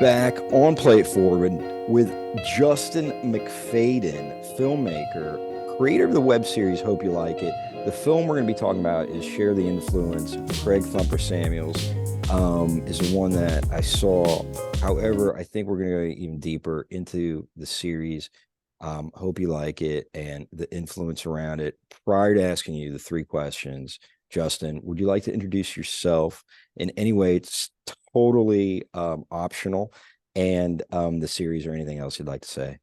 Back on Play It Forward with Justin MacFayden, filmmaker, creator of the web series Hope You Like It. The film we're going to be talking about is Share the Influence. Craig Thumper Samuels is the one that I saw. However, I think we're going to go even deeper into the series. Hope you like it and the influence around it. Prior to asking you the three questions, Justin, would you like to introduce yourself in any way? It's totally optional, and the series or anything else you'd like to say.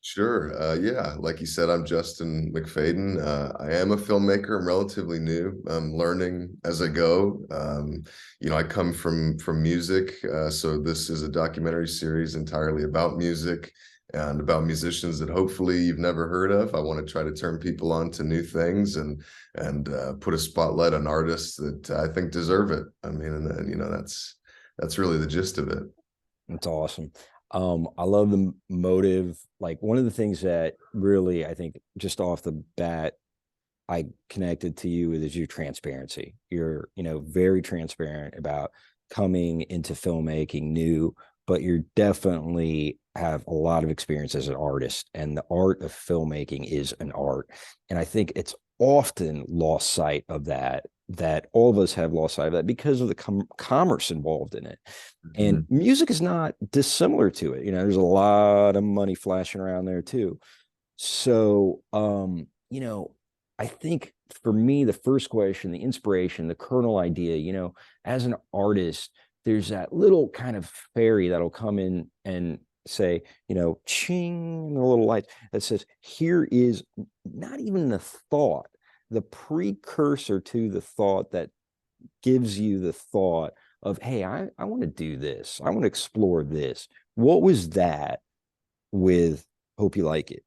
Sure. Yeah, like you said, I'm Justin MacFayden. I am a filmmaker. I'm relatively new. I'm learning as I go. I come from music, so this is a documentary series entirely about music and about musicians that hopefully you've never heard of. I want to try to turn people on to new things and put a spotlight on artists that I think deserve it. I mean, and that's really the gist of it. It's awesome. I love the motive. Like, one of the things that really, I think, just off the bat, I connected to you with is your transparency. You're, very transparent about coming into filmmaking new, but you're definitely have a lot of experience as an artist, and the art of filmmaking is an art. And I think it's often lost sight of that all of us have lost sight of that because of the commerce involved in it. And Mhm. music is not dissimilar to it. There's a lot of money flashing around there too. So, I think for me, the first question, the inspiration, the kernel idea, as an artist, there's that little kind of fairy that'll come in and say, ching, and the little light that says, here is not even the thought, the precursor to the thought that gives you the thought of, hey, I want to do this. I want to explore this. What was that with Hope You Like It?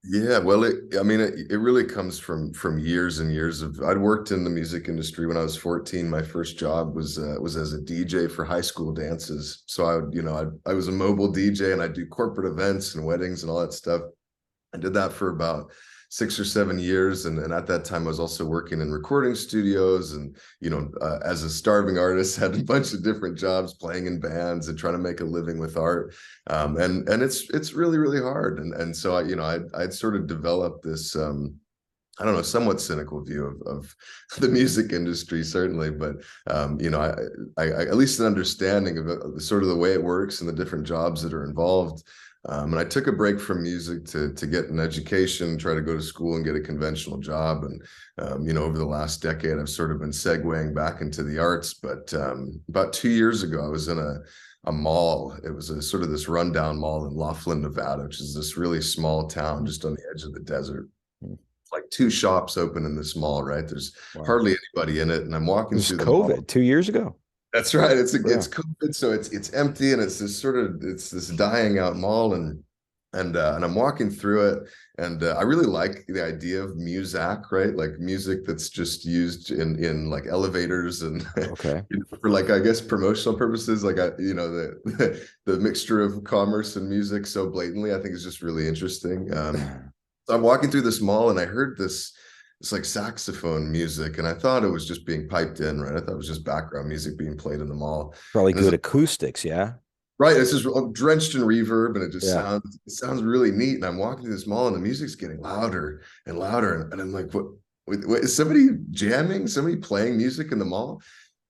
Yeah, well, it really comes from years and years of. I'd worked in the music industry when I was 14. My first job was as a DJ for high school dances. So I was a mobile DJ and I'd do corporate events and weddings and all that stuff. I did that for about 6 or 7 years, and at that time I was also working in recording studios, and as a starving artist, had a bunch of different jobs, playing in bands and trying to make a living with art. And it's really really hard, and so I'd sort of developed this I don't know, somewhat cynical view of the music industry, certainly, but I at least an understanding of sort of the way it works and the different jobs that are involved. And I took a break from music to get an education, try to go to school and get a conventional job. And over the last decade, I've sort of been segueing back into the arts. But about 2 years ago, I was in a mall. It was a sort of this rundown mall in Laughlin, Nevada, which is this really small town just on the edge of the desert. Like two shops open in this mall, right? There's Wow. hardly anybody in it, and I'm It walking was through the mall. COVID 2 years ago. That's right. It's Yeah. COVID, so it's empty, and it's this dying out mall, and I'm walking through it, and I really like the idea of muzak, right? Like music that's just used in like elevators and Okay. for, like, I guess, promotional purposes. Like the mixture of commerce and music so blatantly, I think is just really interesting. So I'm walking through this mall and I heard this like saxophone music, and I thought it was just being piped in, right? I thought it was just background music being played in the mall. Probably And as good acoustics. Yeah. right, it's just drenched in reverb, and Yeah. it sounds really neat. And I'm walking through this mall and the music's getting louder and louder. And I'm like, what is somebody jamming? Somebody playing music in the mall?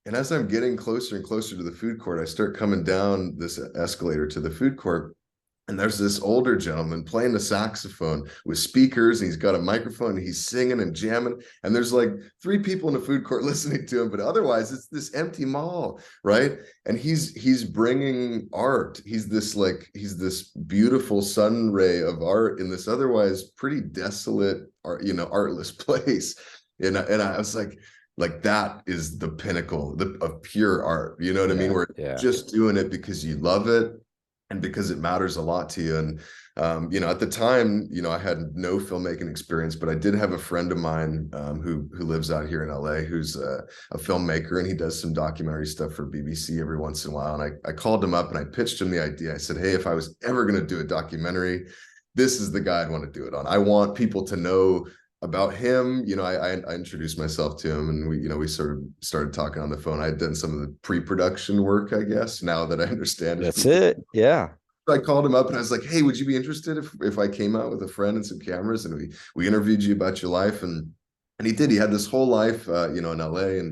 And as I'm getting closer and closer to the food court, I start coming down this escalator to the food court. And there's this older gentleman playing the saxophone with speakers, and he's got a microphone, and he's singing and jamming. And there's like three people in the food court listening to him, but otherwise it's this empty mall, right? And he's bringing art. He's this beautiful sun ray of art in this otherwise pretty desolate, artless place. And I was like that is the pinnacle of pure art. You know what I mean? Yeah. Where Yeah. just doing it because you love it and because it matters a lot to you. And at the time, I had no filmmaking experience, but I did have a friend of mine who lives out here in LA, who's a filmmaker, and he does some documentary stuff for BBC every once in a while. And I called him up and I pitched him the idea. I said, hey, if I was ever going to do a documentary, this is the guy I'd want to do it on. I want people to know about him, I introduced myself to him, and we sort of started talking on the phone. I had done some of the pre-production work, I guess, now that I understand his That's it. Yeah. I called him up and I was like, "Hey, would you be interested if I came out with a friend and some cameras and we interviewed you about your life?" And he did. He had this whole life, in LA,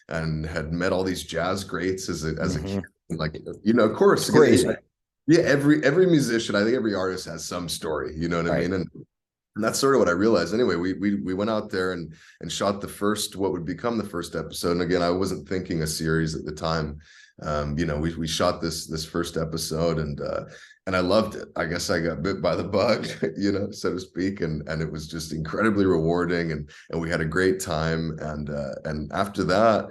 and had met all these jazz greats as a kid. And like, of course, Crazy. Yeah, every musician, I think every artist has some story. You know what I mean? And that's sort of what I realized. Anyway, we went out there and shot what would become the first episode. And again, I wasn't thinking a series at the time. We shot this first episode, and I loved it. I guess I got bit by the bug, so to speak, and it was just incredibly rewarding, and we had a great time. And after that,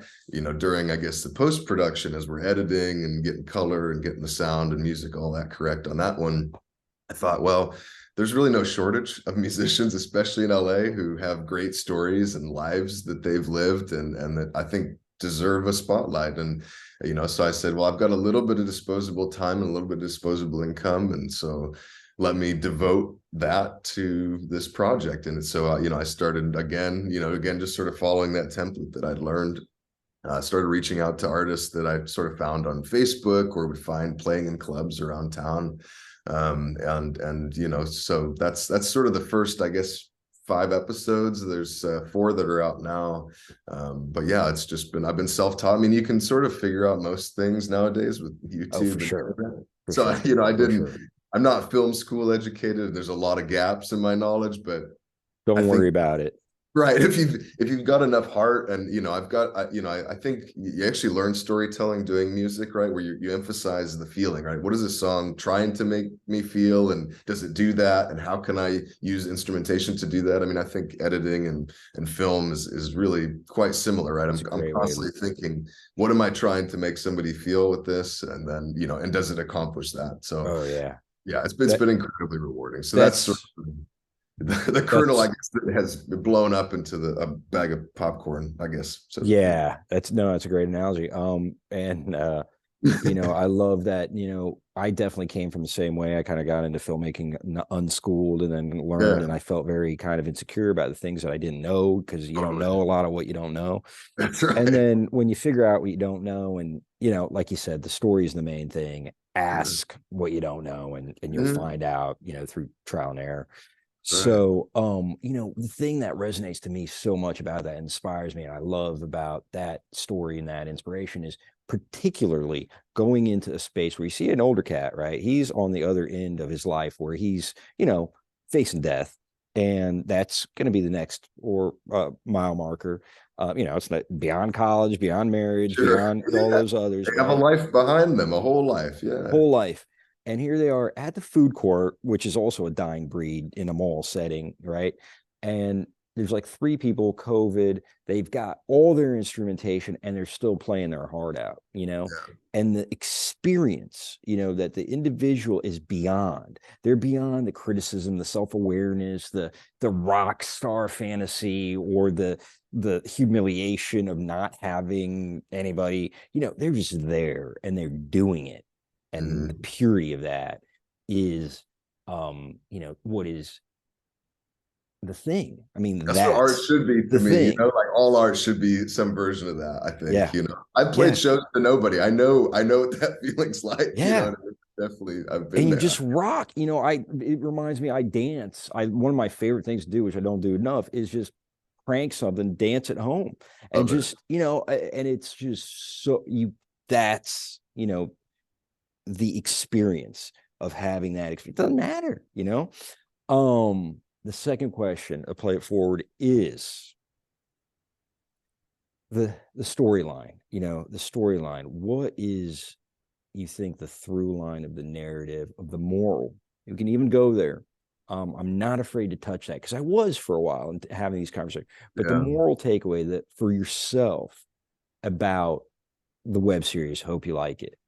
during, I guess, the post-production, as we're editing and getting color and getting the sound and music, all that correct on that one, I thought, well, there's really no shortage of musicians, especially in LA, who have great stories and lives that they've lived and that I think deserve a spotlight. And so I said, well, I've got a little bit of disposable time and a little bit of disposable income, and so let me devote that to this project. And so I started again just sort of following that template that I'd learned. Started reaching out to artists that I sort of found on Facebook or would find playing in clubs around town. So that's sort of the first, I guess, 5 episodes. There's 4 that are out now. But yeah, I've been self-taught. I mean, you can sort of figure out most things nowadays with YouTube. For sure. I'm not film school educated. There's a lot of gaps in my knowledge, but don't worry about it. Right. If you've got enough heart, and I think you actually learn storytelling doing music, right? Where you emphasize the feeling, right? What is a song trying to make me feel, and does it do that? And how can I use instrumentation to do that? I mean, I think editing and film is really quite similar, right? I'm constantly thinking, what am I trying to make somebody feel with this? And then, and does it accomplish that? So it's been incredibly rewarding. So that's sort of the kernel, I guess, that has blown up into a bag of popcorn, I guess. So yeah, that's a great analogy. I love that. I definitely came from the same way. I kind of got into filmmaking unschooled, and then learned, and I felt very kind of insecure about the things that I didn't know, because you don't know a lot of what you don't know. That's right. And then when you figure out what you don't know, and like you said, the story is the main thing. Ask what you don't know, and you'll find out, through trial and error. So, the thing that resonates to me so much about that, inspires me, and I love about that story and that inspiration, is particularly going into a space where you see an older cat, right? He's on the other end of his life, where he's, facing death, and that's going to be the next mile marker. It's not beyond college, beyond marriage, beyond all those others. They have a life behind them, a whole life. Yeah. Whole life. And here they are at the food court, which is also a dying breed in a mall setting, right? And there's like 3 people, COVID, they've got all their instrumentation, and they're still playing their heart out, and the experience, that the individual is beyond. They're beyond the criticism, the self-awareness, the rock star fantasy, or the humiliation of not having anybody. They're just there, and they're doing it. And the purity of that is, what is the thing. I mean, that's what art should be to me. Like all art should be some version of that, I think. I've played shows to nobody. I know what that feeling's like. Definitely, I've been. And you just rock. It reminds me, I dance. One of my favorite things to do, which I don't do enough, is just crank something, dance at home, and and it's just so that's the experience of having that experience. It doesn't matter, The second question, Play It Forward, is the storyline. The storyline. What is, you think, the through line of the narrative, of the moral? You can even go there. I'm not afraid to touch that, because I was for a while and having these conversations. But the moral takeaway that for yourself about the web series, Hope You Like It.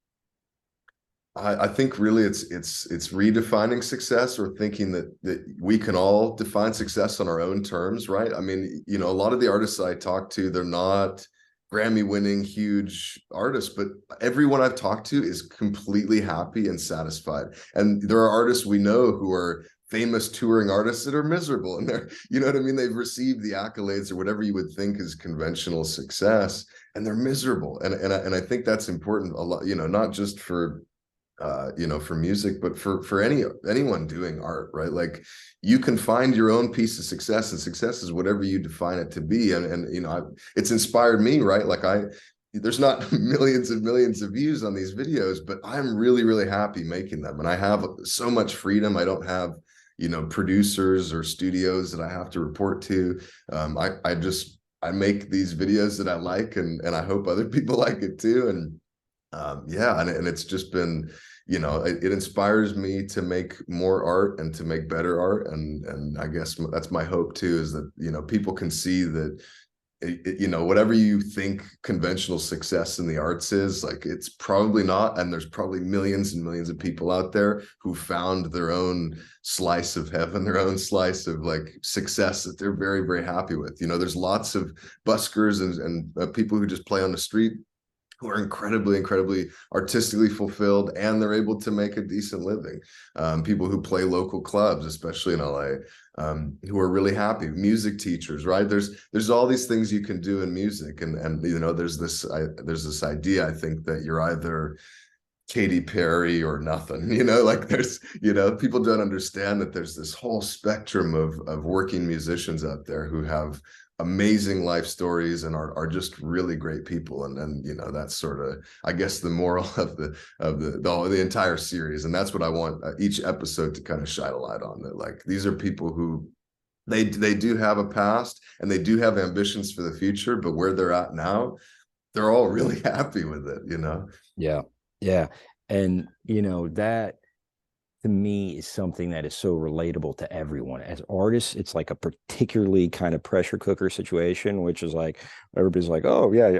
I think really it's redefining success, or thinking that we can all define success on our own terms, right? I mean, a lot of the artists I talk to, they're not Grammy-winning huge artists, but everyone I've talked to is completely happy and satisfied. And there are artists we know who are famous touring artists that are miserable, and they're, you know what I mean, they've received the accolades or whatever you would think is conventional success, and they're miserable. And I think that's important a lot, you know, not just for you know, for music, but for anyone doing art, right? Like, you can find your own piece of success, and success is whatever you define it to be. And you know, it's inspired me, right? Like, there's not millions and millions of views on these videos, but I'm really, really happy making them. And I have so much freedom. I don't have, you know, producers or studios that I have to report to. I make these videos that I like, and I hope other people like it too. And yeah, and it's just been, you know, it inspires me to make more art and to make better art. And I guess that's my hope too, is that, you know, people can see that, you know, whatever you think conventional success in the arts is, like, it's probably not. And there's probably millions and millions of people out there who found their own slice of heaven, their own slice of like success that they're very, very happy with. You know, there's lots of buskers and people who just play on the street who are incredibly artistically fulfilled, and they're able to make a decent living. People who play local clubs, especially in LA, who are really happy. Music teachers, right? There's all these things you can do in music, and you know, there's this idea, I think, that you're either Katy Perry or nothing, you know, like, there's, you know, people don't understand that there's this whole spectrum of working musicians out there who have amazing life stories and are just really great people. And you know, that's sort of, I guess, the moral of the entire series. And that's what I want each episode to kind of shine a light on, that like, these are people who they do have a past, and they do have ambitions for the future, but where they're at now, they're all really happy with it, you know? Yeah. Yeah. And, you know, that to me is something that is so relatable to everyone. As artists, it's like a particularly kind of pressure cooker situation, which is like, everybody's like, oh yeah,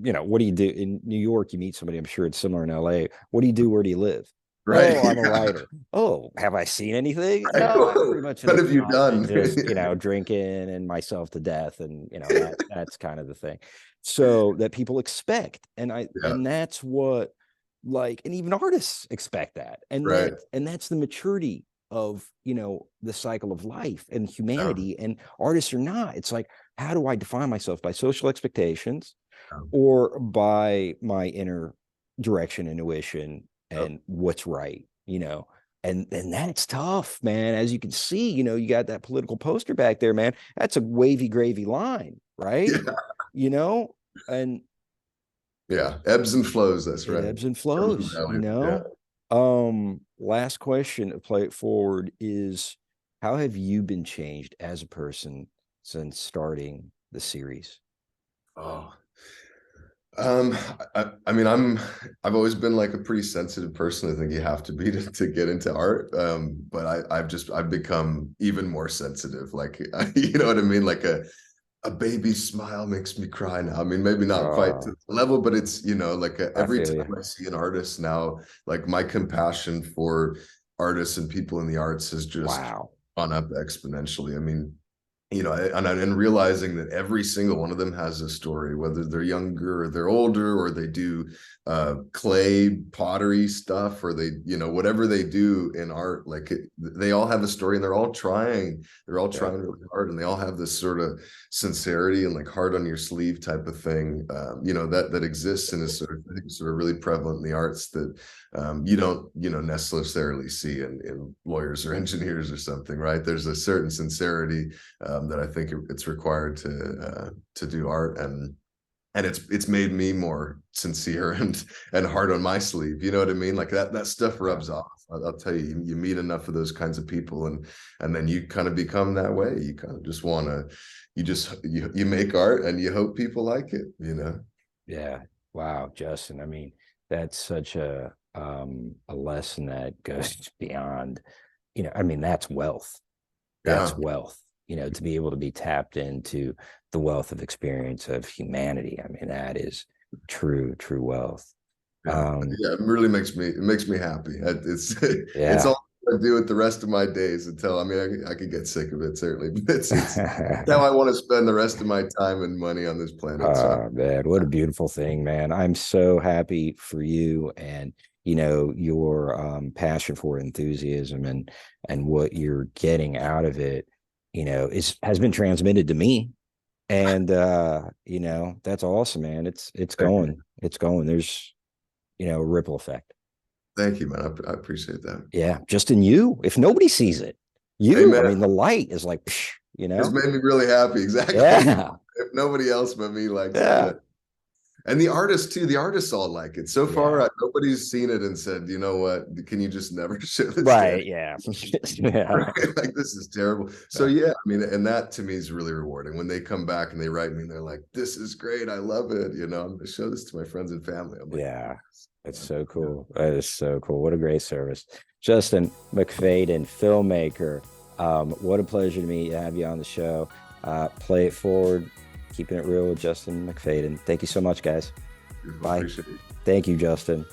you know, what do you do in New York? You meet somebody, I'm sure it's similar in LA. What do you do? Where do you live? Right. Oh, I'm a writer. Oh, have I seen anything? Right. No, I'm pretty much in What a have you done? closet, just, you know, drinking and myself to death. And, you know, that's kind of the thing. So that people expect. Yeah. And that's what, like, and even artists expect that. Right. And that's the maturity of, you know, the cycle of life and Yeah. humanity. And artists are not. It's like, how do I define myself? By social expectations Yeah. or by my inner direction, intuition, Yep. and what's right, you know? And that's tough, man. As you can see, you know, you got that political poster back there, man. That's a wavy gravy line, right? Yeah. You know, and Yeah. Ebbs and flows. That's it right. ebbs and Comes and flows, you valleys. Yeah. know. Last question to play it forward is, how have you been changed as a person since starting the series? Oh, um, I mean, I've always been like a pretty sensitive person. I think you have to be to get into art. But I've become even more sensitive. Like, you know what I mean? Like a baby's smile makes me cry now. I mean, maybe not quite to the level, but it's, you know, like I every feel time you. I see an artist now, like, my compassion for artists and people in the arts has just Wow. gone up exponentially. I mean, you know, and realizing that every single one of them has a story, whether they're younger or they're older, or they do clay pottery stuff, or they, you know, whatever they do in art, like, they all have a story, and they're all trying Yeah. really hard, and they all have this sort of sincerity and like heart on your sleeve type of thing, you know, that exists and is sort of, I think, sort of really prevalent in the arts, that you don't, you know, necessarily see in lawyers or engineers or something, right? There's a certain sincerity that I think it's required to do art, and it's made me more sincere and hard on my sleeve. You know what I mean? Like, that stuff Yeah. rubs off. I'll tell you, you meet enough of those kinds of people, and then you kind of become that way. You kind of just want to, you make art and you hope people like it, you know? Yeah. Wow, Justin. I mean, that's such a lesson that goes beyond, you know, I mean, that's wealth. Yeah. That's wealth, you know, to be able to be tapped into the wealth of experience of humanity. I mean, that is true wealth. Yeah, yeah, it makes me happy. It's Yeah. all I do with the rest of my days until, I mean, I could get sick of it, certainly, but it's how I want to spend the rest of my time and money on this planet. So Man, what a beautiful thing, man. I'm so happy for you. And, you know, your passion for enthusiasm and what you're getting out of it, you know, has been transmitted to me. And you know, that's awesome, man. It's Thank you. going. It's going. There's, you know, a ripple effect. Thank you, man. I appreciate that. Yeah, just in you. If nobody sees it, you, I Amen. mean, the light is like, psh, you It's know? made me really happy. Exactly. Yeah. If nobody else but me likes it, Yeah. yeah. And the artists too. The artists all like it. So far, Yeah. nobody's seen it and said, "You know what? Can you just never show this to Right. anyone?" Yeah. Yeah. Right? Like this is terrible. So yeah, I mean, and that to me is really rewarding when they come back and they write me and they're like, "This is great. I love it." You know, I'm gonna show this to my friends and family. I'm like, Yeah. yes. It's so cool. That is so cool. What a great service. Justin MacFayden, filmmaker. What a pleasure to me to have you on the show. Play it forward, keeping it real with Justin MacFayden. Thank you so much, guys. Beautiful. Bye. Appreciate it. Thank you, Justin.